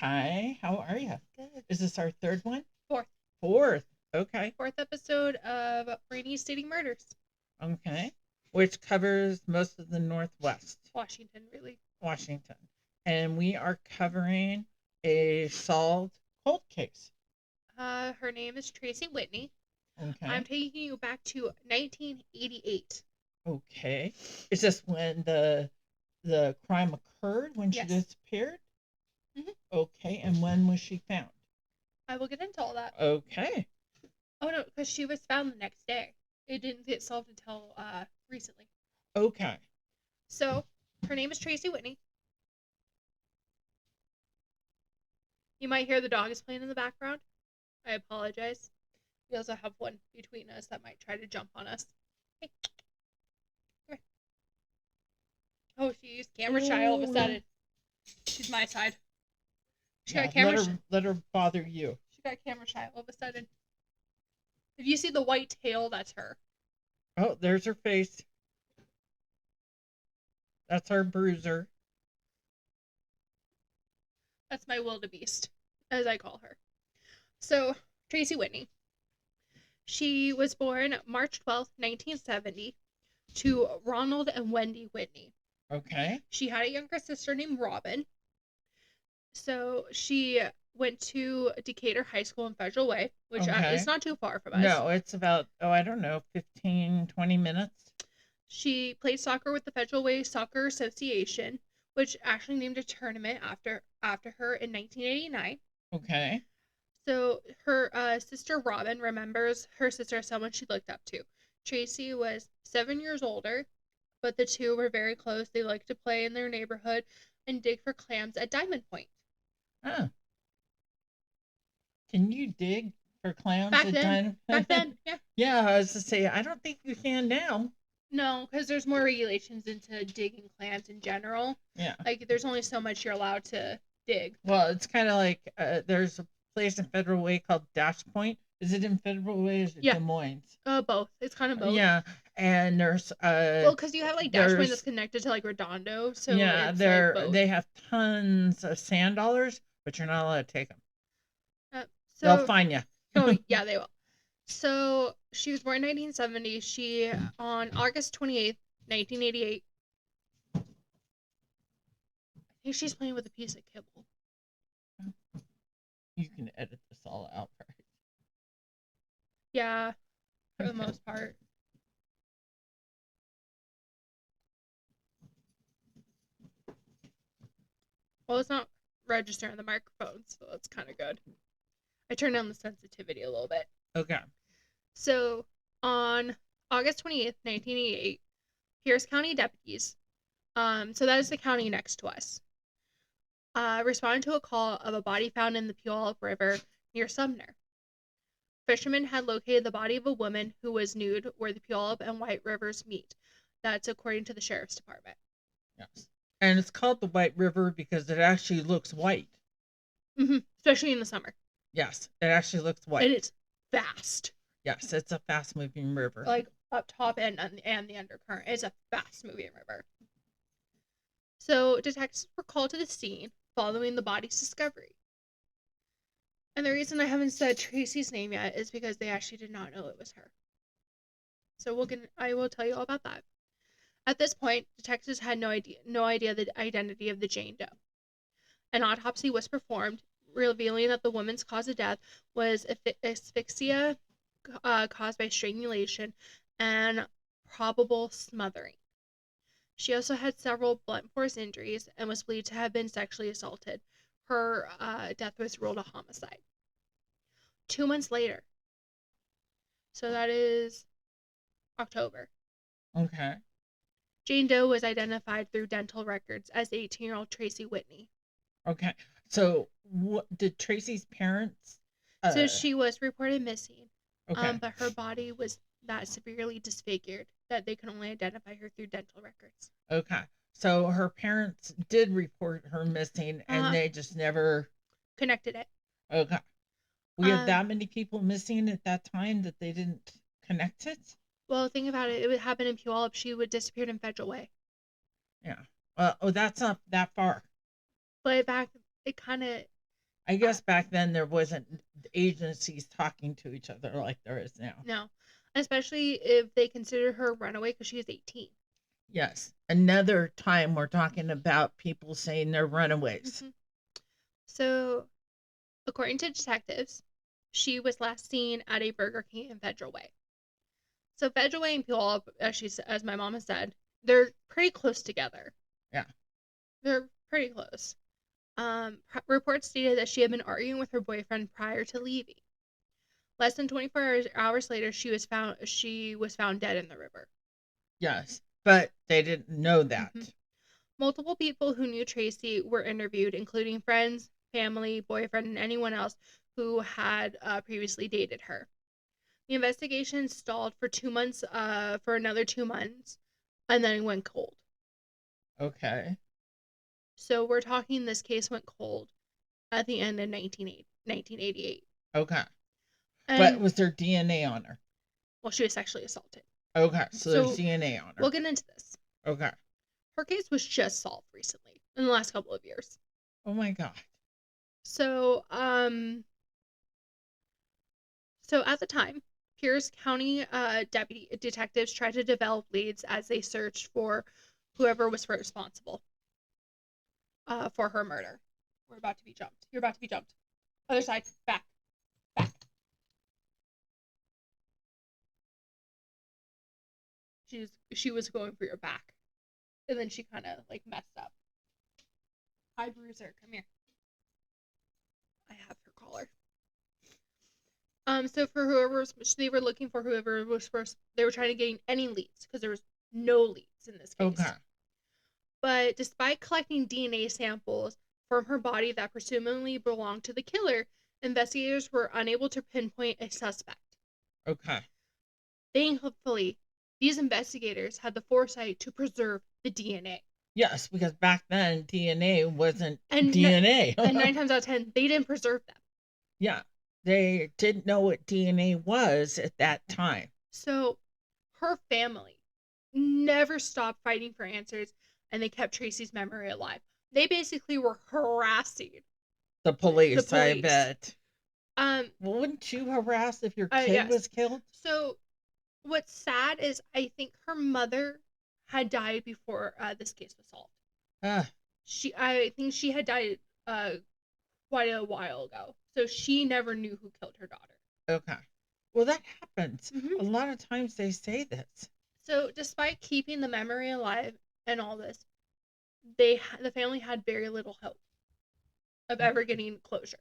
Hi, how are you? Good. Is this our third one? Fourth. Fourth. Okay. Fourth episode of Rainy City Murders. Okay. Which covers most of the Northwest, Washington, really. Washington. And we are covering a solved cold case. Her name is Tracy Whitney. I'm Okay. taking you back to 1988. Okay. Is this when the crime occurred, when she Yes. disappeared? hmm Okay. And when was she found? I will get into all that. Okay. Oh no, because she was found the next day. It didn't get solved until recently. Okay. So her name is Tracy Whitney. You might hear the dog is playing in the background. I apologize. We also have one between us that might try to jump on us. Hey, come here. Oh, she's camera shy all of a sudden. She's my side. She got camera shy. Let her bother you. She got camera shy all of a sudden. If you see the white tail, that's her. Oh, there's her face. That's our bruiser. That's my wildebeest, as I call her. So, Tracy Whitney. She was born March 12th, 1970, to Ronald and Wendy Whitney. Okay. She had a younger sister named Robin. So, she went to Decatur High School in Federal Way, which is not too far from us. No, it's about, I don't know, 15, 20 minutes. She played soccer with the Federal Way Soccer Association, which actually named a tournament after her in 1989. Okay. So her sister Robin remembers her sister as someone she looked up to. Tracy was 7 years older, but the two were very close. They liked to play in their neighborhood and dig for clams at Diamond Point. Oh. Can you dig for clams Back at then, yeah. Yeah, I was to say, I don't think you can now. No, because there's more regulations into digging clams in general. Yeah. Like, there's only so much you're allowed to dig. Well, it's kind of like there's a place in Federal Way called Dash Point. Is it in Federal Way or is it Des Moines? Both. It's kind of both. Yeah, and there's well, because you have like Dash Point that's connected to like Redondo, so yeah, it's they're like both. they have tons of sand dollars, but you're not allowed to take them. So They'll fine you. oh yeah, they will. So she was born in 1970. She on August 28th, 1988. I think she's playing with a piece of kibble. You can edit this all out, right? Yeah, for the most part. Well, it's not registering the microphone, so that's kind of good. I turned down the sensitivity a little bit. Okay. So on August 28th, 1988, Pierce County deputies, so that is the county next to us, responded to a call of a body found in the Puyallup River near Sumner. Fishermen had located the body of a woman who was nude where the Puyallup and White Rivers meet. That's according to the sheriff's department. Yes. And it's called the White River because it actually looks white. Especially in the summer. Yes, it actually looks white. And it's fast. Yes, it's a fast-moving river. Like up top and the undercurrent. It's a fast-moving river. So detectives were called to the scene following the body's discovery. And the reason I haven't said Tracy's name yet is because they actually did not know it was her. So I will tell you all about that. At this point, detectives had no idea the identity of the Jane Doe. An autopsy was performed, revealing that the woman's cause of death was asphyxia caused by strangulation and probable smothering. She also had several blunt force injuries and was believed to have been sexually assaulted. Her death was ruled a homicide. 2 months later, so that is October. Okay. Jane Doe was identified through dental records as 18-year-old Tracy Whitney. Okay. So, what did Tracy's parents? So she was reported missing. Okay. But her body was that severely disfigured that they could only identify her through dental records. Okay. So her parents did report her missing, and they just never connected it. Okay. We had that many people missing at that time that they didn't connect it? Well, think about it. It would happen in Puyallup. She would disappear in Federal Way. Yeah. That's not that far. But back, it kind of, I guess back then there wasn't agencies talking to each other like there is now. No, especially if they consider her a runaway because she is 18. Yes. Another time we're talking about people saying they're runaways. Mm-hmm. So, according to detectives, she was last seen at a Burger King in Federal Way. So Federal Way and Puyallup, as my mom has said, they're pretty close together. Yeah. They're pretty close. Reports stated that she had been arguing with her boyfriend prior to leaving. Less than 24 hours later, she was found dead in the river. Yes, but they didn't know that. Mm-hmm. Multiple people who knew Tracy were interviewed, including friends, family, boyfriend, and anyone else who had previously dated her. The investigation stalled for 2 months, for another 2 months, and then it went cold. Okay. So we're talking this case went cold at the end of 1988. Okay. And, but was there DNA on her? Well, she was sexually assaulted. Okay, so there's DNA on her. We'll get into this. Okay. Her case was just solved recently, in the last couple of years. Oh my God. So at the time, Pierce County deputy detectives tried to develop leads as they searched for whoever was responsible for her murder. We're about to be jumped. You're about to be jumped. Other side. Back. She was going for your back. And then she kind of like messed up. Hi, Bruiser. Come here. I have her collar. So for they were looking for whoever was first. They were trying to gain any leads because there was no leads in this case. Okay. But despite collecting DNA samples from her body that presumably belonged to the killer, investigators were unable to pinpoint a suspect. Okay. Thankfully, these investigators had the foresight to preserve the DNA. Yes, because back then DNA wasn't DNA. And 9 times out of 10, they didn't preserve them. Yeah. They didn't know what DNA was at that time. So her family never stopped fighting for answers, and they kept Tracy's memory alive. They basically were harassing the police. I bet. Well, wouldn't you harass if your kid was killed? So what's sad is I think her mother had died before this case was solved. I think she had died quite a while ago. So she never knew who killed her daughter. Okay. Well, that happens. Mm-hmm. A lot of times they say this. So despite keeping the memory alive and all this, the family had very little hope of ever getting closure.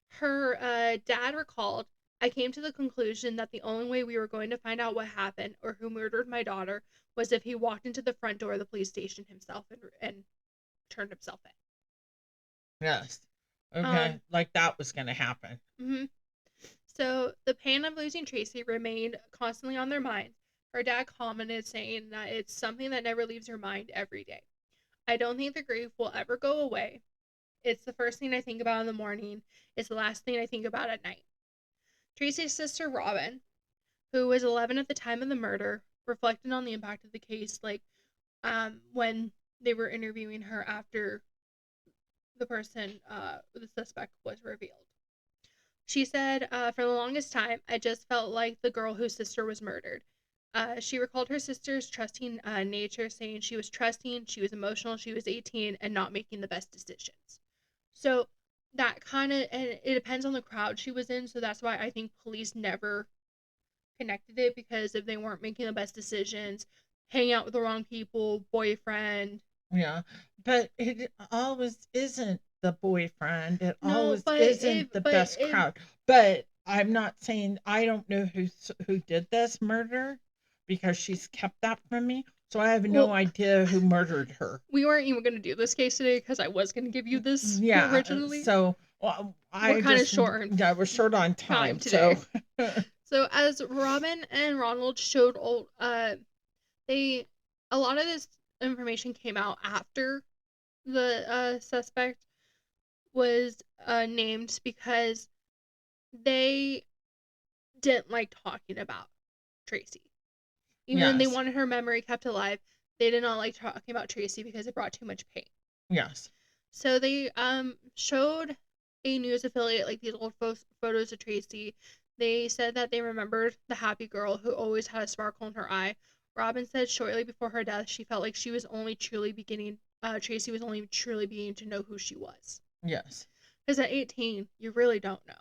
Her dad recalled, "I came to the conclusion that the only way we were going to find out what happened or who murdered my daughter was if he walked into the front door of the police station himself and turned himself in." Yes. Okay. Like that was going to happen. Mm-hmm. So the pain of losing Tracy remained constantly on their minds. Her dad commented saying that it's something that never leaves her mind every day. "I don't think the grief will ever go away. It's the first thing I think about in the morning. It's the last thing I think about at night." Tracy's sister, Robin, who was 11 at the time of the murder, reflected on the impact of the case, when they were interviewing her after the suspect was revealed. She said, "For the longest time, I just felt like the girl whose sister was murdered." She recalled her sister's trusting nature, saying she was trusting, she was emotional, she was 18, and not making the best decisions. So that and it depends on the crowd she was in, so that's why I think police never connected it, because if they weren't making the best decisions, hanging out with the wrong people, boyfriend. Yeah, but it always isn't the boyfriend. It always isn't the best crowd. But I'm not saying I don't know who did this murder, because she's kept that from me. So I have no idea who murdered her. We weren't even going to do this case today because I was going to give you this originally. So we're kind of short. Yeah, we're short on time today. So as Robin and Ronald showed, a lot of this information came out after the suspect was named, because they didn't like talking about Tracy. Even though they wanted her memory kept alive, they did not like talking about Tracy because it brought too much pain. Yes. So they showed a news affiliate like these old photos of Tracy. They said that they remembered the happy girl who always had a sparkle in her eye. Robin said shortly before her death, she felt like she was only truly beginning. Tracy was only truly beginning to know who she was. Yes. Because at 18, you really don't know.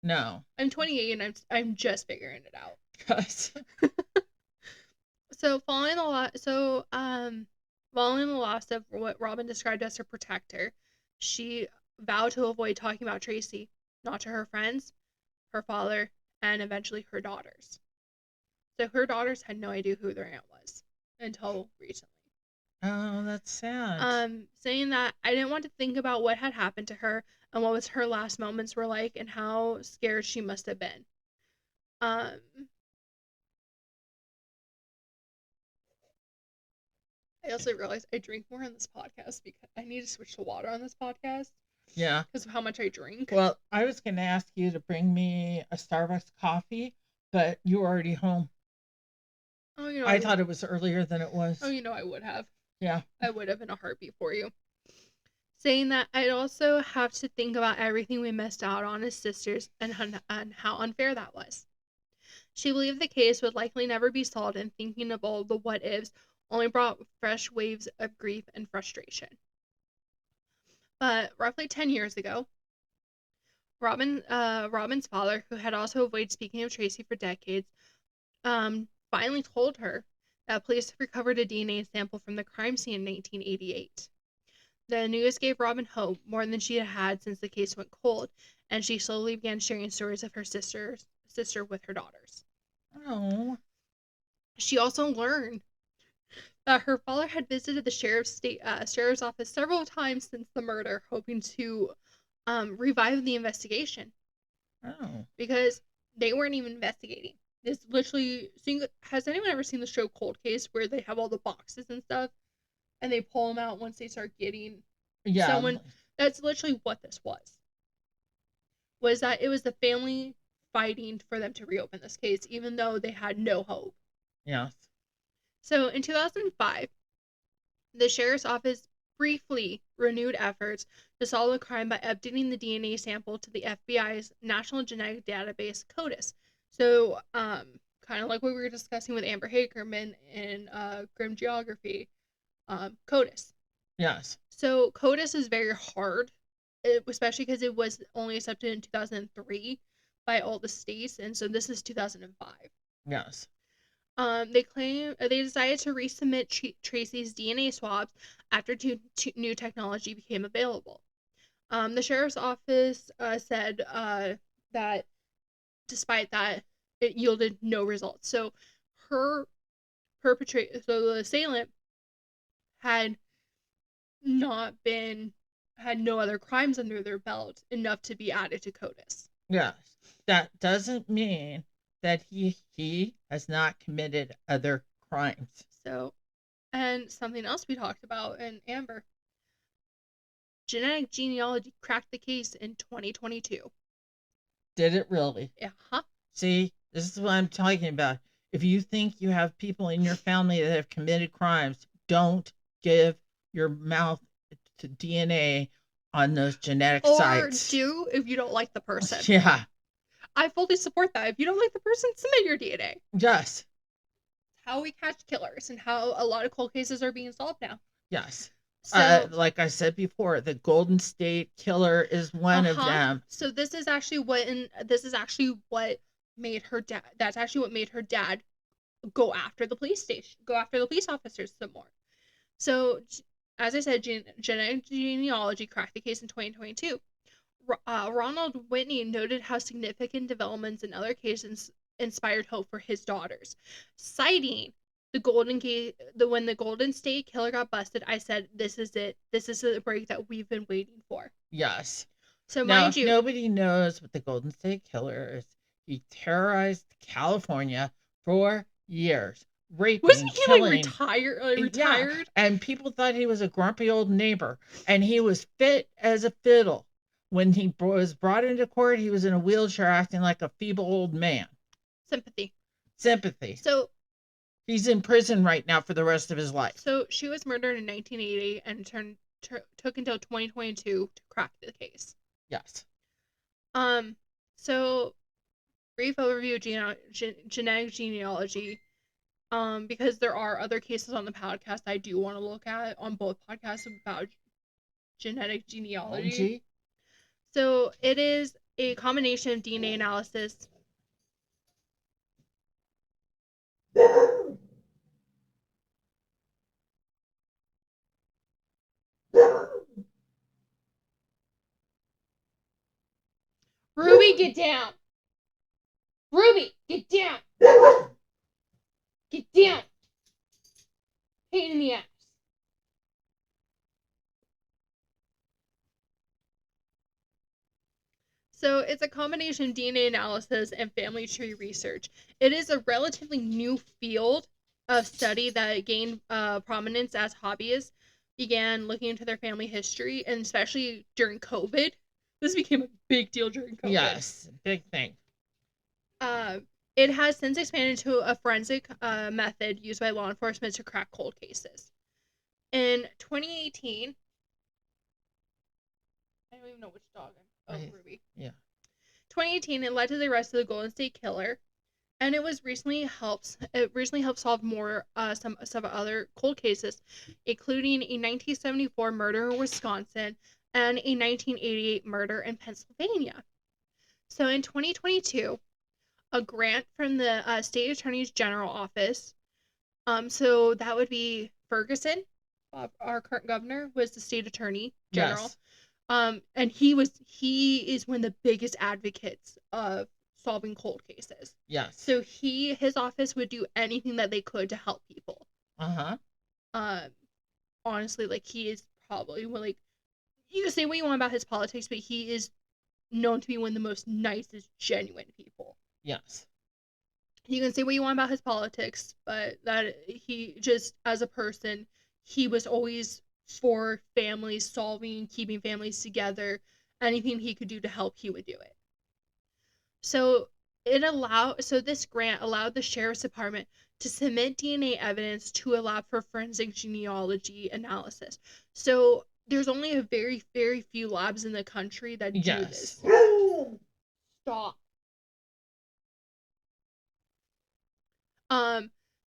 No. I'm 28 and I'm just figuring it out. Yes. So following the loss of what Robin described as her protector, she vowed to avoid talking about Tracy, not to her friends, her father, and eventually her daughters. So her daughters had no idea who their aunt was until recently. Oh, that's sad. Saying that I didn't want to think about what had happened to her and what was her last moments were like and how scared she must have been. I also realized I drink more on this podcast because I need to switch to water on this podcast. Yeah. Because of how much I drink. Well, I was going to ask you to bring me a Starbucks coffee, but you were already home. Oh, you know. I thought it was earlier than it was. Oh, you know, I would have. Yeah. I would have in a heartbeat for you. Saying that I'd also have to think about everything we missed out on as sisters and how unfair that was. She believed the case would likely never be solved, and thinking of all the what ifs only brought fresh waves of grief and frustration. But roughly 10 years ago, Robin's father, who had also avoided speaking of Tracy for decades, finally told her that police recovered a DNA sample from the crime scene in 1988. The news gave Robin hope more than she had had since the case went cold, and she slowly began sharing stories of her sister with her daughters. Oh. She also learned that her father had visited the sheriff's office several times since the murder, hoping to revive the investigation. Oh. Because they weren't even investigating. It's literally has anyone ever seen the show Cold Case where they have all the boxes and stuff and they pull them out once they start getting someone? That's literally what this was that it was the family fighting for them to reopen this case even though they had no hope. Yes. So in 2005, the sheriff's office briefly renewed efforts to solve the crime by updating the DNA sample to the FBI's National Genetic Database, CODIS. So, kind of like what we were discussing with Amber Hagerman in Grim Geography, CODIS. Yes. So, CODIS is very hard, especially because it was only accepted in 2003 by all the states, and so this is 2005. Yes. They decided to resubmit Tracy's DNA swabs after new technology became available. The sheriff's office said that despite that, it yielded no results. So the assailant had no other crimes under their belt enough to be added to CODIS. Yes. That doesn't mean that he has not committed other crimes. So, and something else we talked about in Amber, genetic genealogy cracked the case in 2022. Did it really? Uh-huh. See, this is what I'm talking about. If you think you have people in your family that have committed crimes, don't give your mouth to DNA on those genetic sites. Or do if you don't like the person. Yeah. I fully support that. If you don't like the person, submit your DNA. Yes. How we catch killers and how a lot of cold cases are being solved now. Yes. So, like I said before, the Golden State Killer is one of them. So this is actually what made her dad. That's actually what made her dad go after the police officers some more. So, as I said, genetic genealogy cracked the case in 2022. Ronald Whitney noted how significant developments in other cases inspired hope for his daughters, citing when the Golden State Killer got busted. I said, "This is it. This is the break that we've been waiting for." Yes. So now, mind you, nobody knows what the Golden State Killer is. He terrorized California for years, raping, wasn't he killing. Like retired? Yeah, and people thought he was a grumpy old neighbor, and he was fit as a fiddle. When he was brought into court, he was in a wheelchair acting like a feeble old man. Sympathy. So he's in prison right now for the rest of his life. So she was murdered in 1980 and took until 2022 to crack the case. Yes. So brief overview of genetic genealogy. Because there are other cases on the podcast I do want to look at on both podcasts about genetic genealogy. So it is a combination of DNA analysis. Ruby, get down! Ruby, get down! Get down! Pain in the ass. So it's a combination of DNA analysis and family tree research. It is a relatively new field of study that gained prominence as hobbyists began looking into their family history, and especially during COVID. This became a big deal during COVID. Yes, big thing. It has since expanded to a forensic method used by law enforcement to crack cold cases. In 2018, I don't even know which dog Ruby. Yeah. 2018, it led to the arrest of the Golden State Killer, and it recently helped solve more some other cold cases, including a 1974 murder in Wisconsin and a 1988 murder in Pennsylvania. So in 2022, a grant from the state attorney's general office, so that would be Ferguson, our current governor, was the state attorney general. Yes. And he is one of the biggest advocates of solving cold cases. Yes. So his office would do anything that they could to help people. Honestly, like, he is probably, like, you can say what you want about his politics, but he is known to be one of the most nicest, genuine people. Yes. You can say what you want about his politics, but that he just, as a person, he was always for families, keeping families together. Anything he could do to help, he would do it. So this grant allowed the sheriff's department to submit DNA evidence to a lab for forensic genealogy analysis. So there's only a very, very few labs in the country that do this. Stop.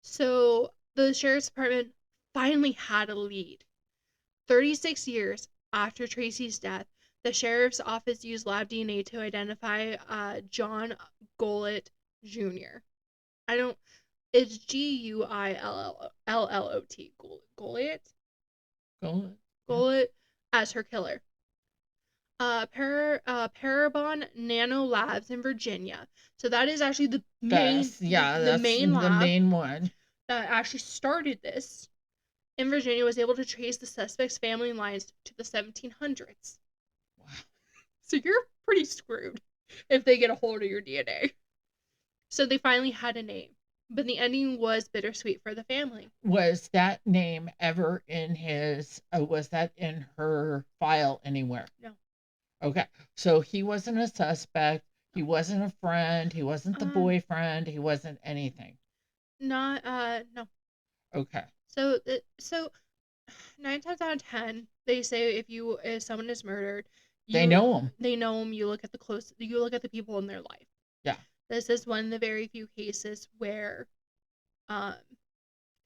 So the sheriff's department finally had a lead. 36 years after Tracy's death, the sheriff's office used lab DNA to identify John Gollett Jr. It's Guillot. Gollett as her killer. Parabon Nano Labs in Virginia. So that is actually the main, the main lab, the main one that actually started this. In Virginia, was able to trace the suspect's family lines to the 1700s. Wow. So you're pretty screwed if they get a hold of your DNA. So they finally had a name, but the ending was bittersweet for the family. Was that name ever in was that in her file anywhere? No. Okay, so he wasn't a suspect, he wasn't a friend, he wasn't the boyfriend, he wasn't anything. No. Okay. So 9 times out of 10, they say if someone is murdered, they know them. They know them. You look at the people in their life. Yeah. This is one of the very few cases where,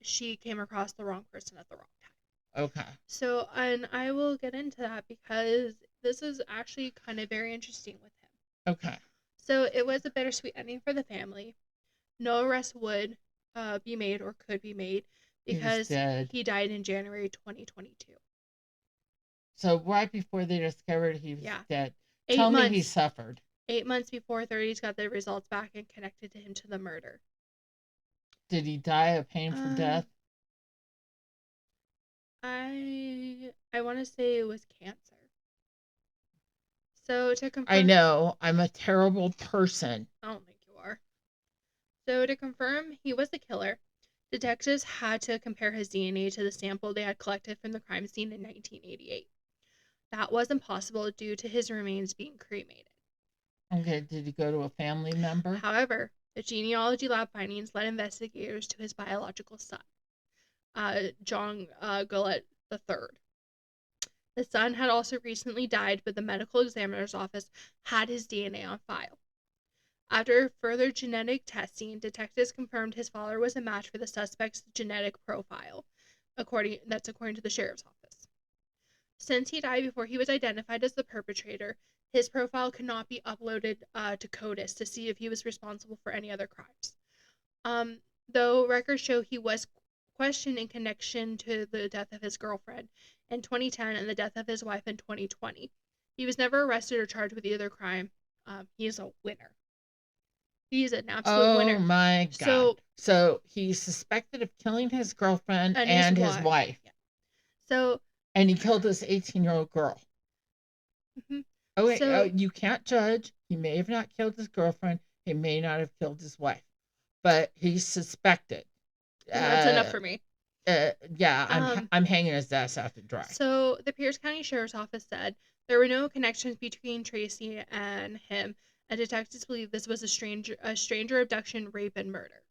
she came across the wrong person at the wrong time. Okay. So, and I will get into that because this is actually kind of very interesting with him. Okay. So it was a bittersweet ending for the family. No arrest would be made or could be made because he died in January 2022. So right before they discovered he was dead. Tell me he suffered. 8 months before authorities got the results back and connected him to the murder. Did he die a painful death? I want to say it was cancer. So to confirm, I know, I'm a terrible person. I don't think you are. So to confirm he was the killer, detectives had to compare his DNA to the sample they had collected from the crime scene in 1988. That wasn't possible due to his remains being cremated. Okay, did he go to a family member? However, the genealogy lab findings led investigators to his biological son, John Gollett III. The son had also recently died, but the medical examiner's office had his DNA on file. After further genetic testing, detectives confirmed his father was a match for the suspect's genetic profile, according to the sheriff's office. Since he died before he was identified as the perpetrator, his profile could not be uploaded to CODIS to see if he was responsible for any other crimes. Though records show he was questioned in connection to the death of his girlfriend in 2010 and the death of his wife in 2020. He was never arrested or charged with either crime. He's a winner. He's an absolute winner. Oh my God. So he's suspected of killing his girlfriend and his wife. Yeah. So. And he killed this 18-year-old girl. Mm-hmm. Okay, so, you can't judge. He may have not killed his girlfriend. He may not have killed his wife. But he's suspected. That's enough for me. Yeah, I'm hanging his ass out to dry. So the Pierce County Sheriff's Office said there were no connections between Tracy and him, and detectives believe this was a stranger abduction, rape, and murder.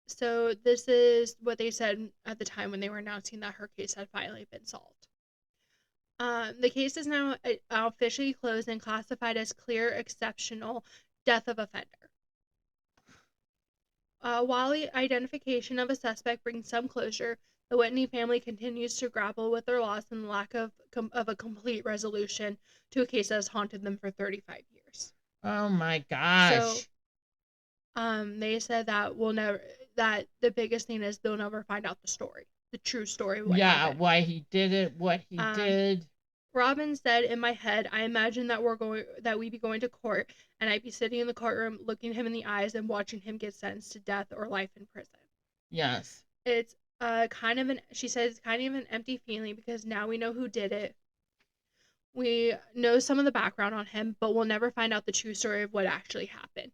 So this is what they said at the time when they were announcing that her case had finally been solved. The case is now officially closed and classified as clear exceptional death of offender. While the identification of a suspect brings some closure, the Whitney family continues to grapple with their loss and the lack of a complete resolution to a case that has haunted them for 35 years. Oh my gosh. So, they said that that the biggest thing is they'll never find out the true story of what happened. Why he did it, what he did. Robin said, "In my head, I imagine that we'd be going to court, and I'd be sitting in the courtroom, looking him in the eyes, and watching him get sentenced to death or life in prison." Yes. It's she says, kind of an empty feeling because now we know who did it. We know some of the background on him, but we'll never find out the true story of what actually happened.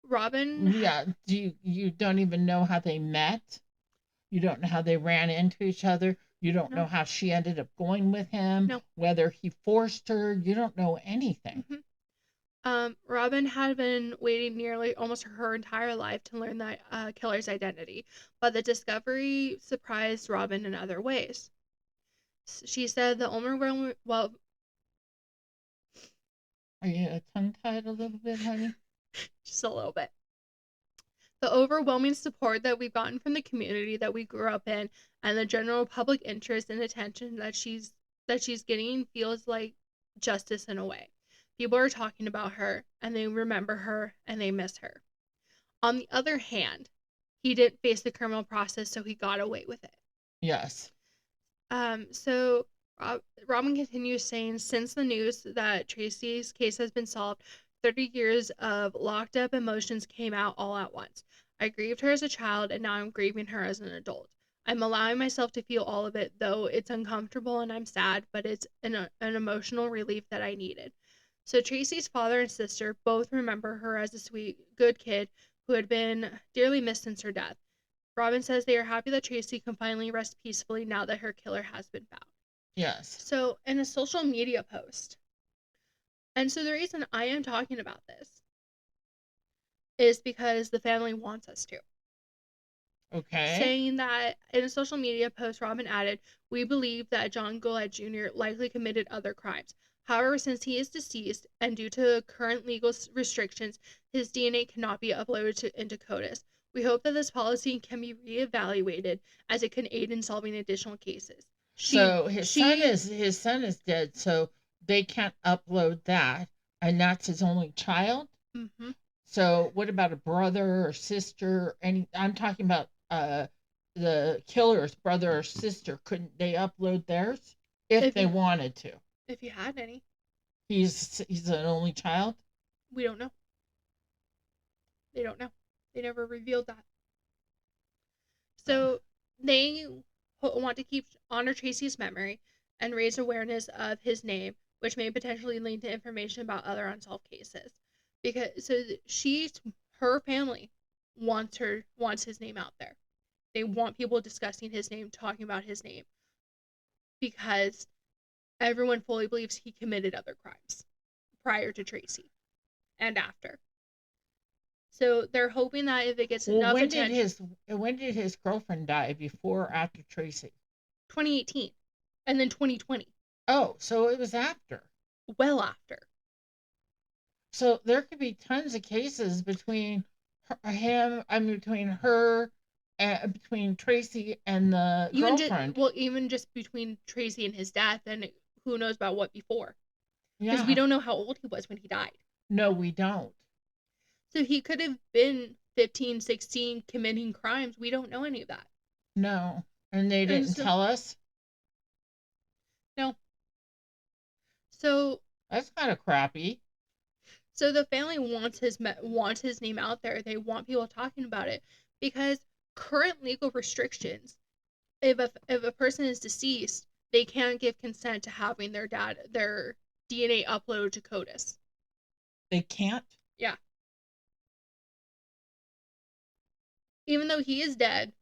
Robin. Yeah. You don't even know how they met? You don't know how they ran into each other. You don't know how she ended up going with him, whether he forced her. You don't know anything. Mm-hmm. Robin had been waiting nearly almost her entire life to learn the killer's identity, but the discovery surprised Robin in other ways. She said the overwhelming... Well... Are you tongue-tied a little bit, honey? Just a little bit. The overwhelming support that we've gotten from the community that we grew up in and the general public interest and attention that she's getting feels like justice in a way. People are talking about her and they remember her and they miss her. On the other hand, he didn't face the criminal process, so he got away with it. Yes. So Robin continues saying, since the news that Tracy's case has been solved, 30 years of locked up emotions came out all at once. I grieved her as a child, and now I'm grieving her as an adult. I'm allowing myself to feel all of it, though it's uncomfortable and I'm sad, but it's an emotional relief that I needed. So Tracy's father and sister both remember her as a sweet, good kid who had been dearly missed since her death. Robin says they are happy that Tracy can finally rest peacefully now that her killer has been found. Yes. So in a social media post, and so the reason I am talking about this is because the family wants us to. Okay. Saying that in a social media post, Robin added, "We believe that John Gillette Jr. likely committed other crimes. However, since he is deceased and due to current legal restrictions, his DNA cannot be uploaded into CODIS. We hope that this policy can be reevaluated as it can aid in solving additional cases." So his son is dead, so they can't upload that, and that's his only child. Mm-hmm. So what about a brother or sister? I'm talking about the killer's brother or sister. Couldn't they upload theirs if they wanted to? If he had any. He's an only child? We don't know. They don't know. They never revealed that. So they want to honor Tracy's memory and raise awareness of his name, which may potentially lead to information about other unsolved cases. Because her family wants his name out there. They want people discussing his name, talking about his name, because everyone fully believes he committed other crimes prior to Tracy and after. So they're hoping that if it gets enough attention. When did his girlfriend die? Before or after Tracy? 2018. And then 2020. Oh, so it was after. Well after. So there could be tons of cases between between her, between Tracy and the girlfriend. Even just between Tracy and his death, and who knows about what before. Because Yeah. we don't know how old he was when he died. No, we don't. So he could have been 15, 16, committing crimes. We don't know any of that. No. And they didn't tell us? No. So that's kind of crappy. So the family wants his name out there. They want people talking about it because current legal restrictions, if a person is deceased, they can't give consent to having their DNA uploaded to CODIS. They can't? Yeah. Even though he is dead,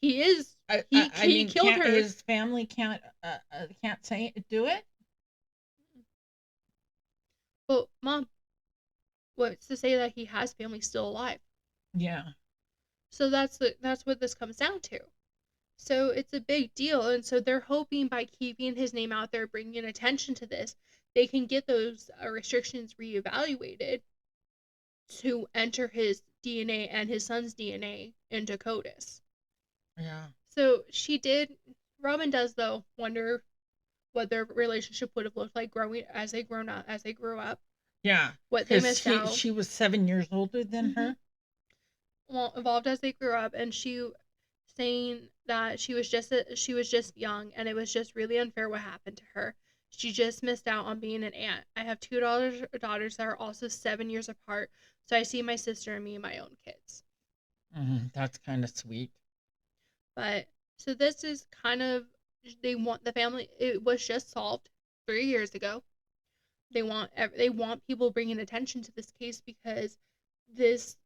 he killed her. His family can't say do it. But Mom, what's to say that he has family still alive? Yeah. So that's what this comes down to. So it's a big deal, and so they're hoping by keeping his name out there, bringing attention to this, they can get those restrictions reevaluated to enter his DNA and his son's DNA into CODIS. Yeah. So Robin does though wonder what their relationship would have looked like as they grew up. Yeah. What they missed out. She was 7 years older than her. Well, evolved as they grew up, and she saying that she was just young, and it was just really unfair what happened to her. She just missed out on being an aunt. I have two daughters that are also 7 years apart, so I see my sister and me and my own kids. That's kind of sweet. But so this is kind of, they want the family. It was just solved 3 years ago. They want people bringing attention to this case because these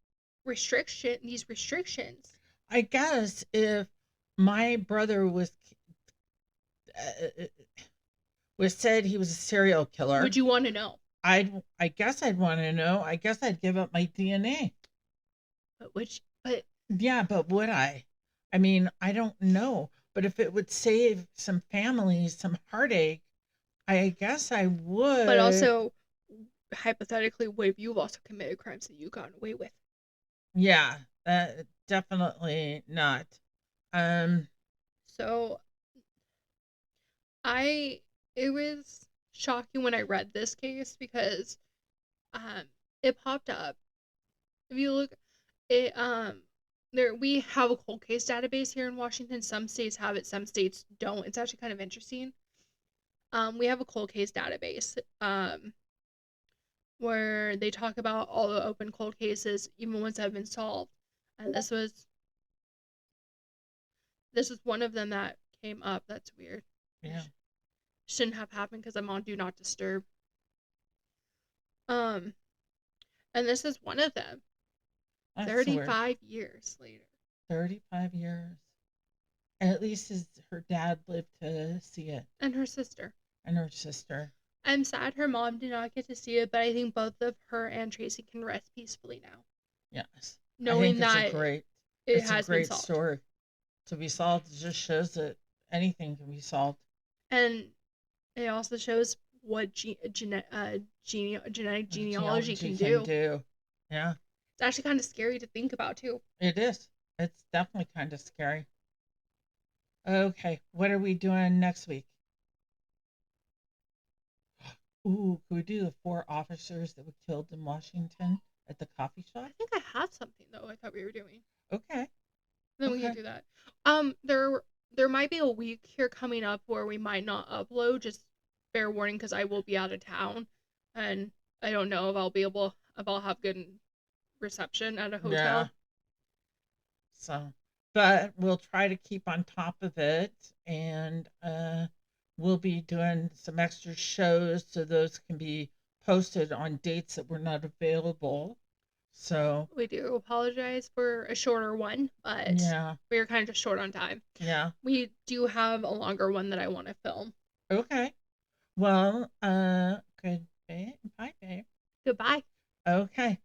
restrictions. I guess if my brother was said he was a serial killer, would you want to know? I guess I'd want to know. I guess I'd give up my DNA. But yeah, but would I? I mean, I don't know. But if it would save some families some heartache, I guess I would. But also, hypothetically, what if you've also committed crimes that you've gotten away with? Yeah, definitely not. So, it was shocking when I read this case because, it popped up. If you look, we have a cold case database here in Washington. Some states have it, some states don't. It's actually kind of interesting. We have a cold case database, where they talk about all the open cold cases, even ones that have been solved. And this was one of them that came up. That's weird. Yeah. Shouldn't have happened because I'm on Do Not Disturb. And this is one of them. That's 35 years later. 35 years. And at least her dad lived to see it. And her sister. I'm sad her mom did not get to see it, but I think both of her and Tracy can rest peacefully now. Yes. Knowing that it's a great story to be solved. It just shows that anything can be solved. And it also shows what genetic genealogy can do. Yeah. It's actually kind of scary to think about, too. It is. It's definitely kind of scary. Okay, what are we doing next week? Ooh, could we do the 4 officers that were killed in Washington at the coffee shop? I think I had something, though, I thought we were doing. Okay. Then we can do that. There might be a week here coming up where we might not upload, just fair warning, because I will be out of town, and I don't know if I'll have good reception at a hotel. Yeah. So, but we'll try to keep on top of it, and we'll be doing some extra shows so those can be posted on dates that were not available. So we do apologize for a shorter one, but yeah, we were kind of short on time. Yeah. We do have a longer one that I want to film. Okay. Well, good day. Bye, babe. Goodbye. Okay.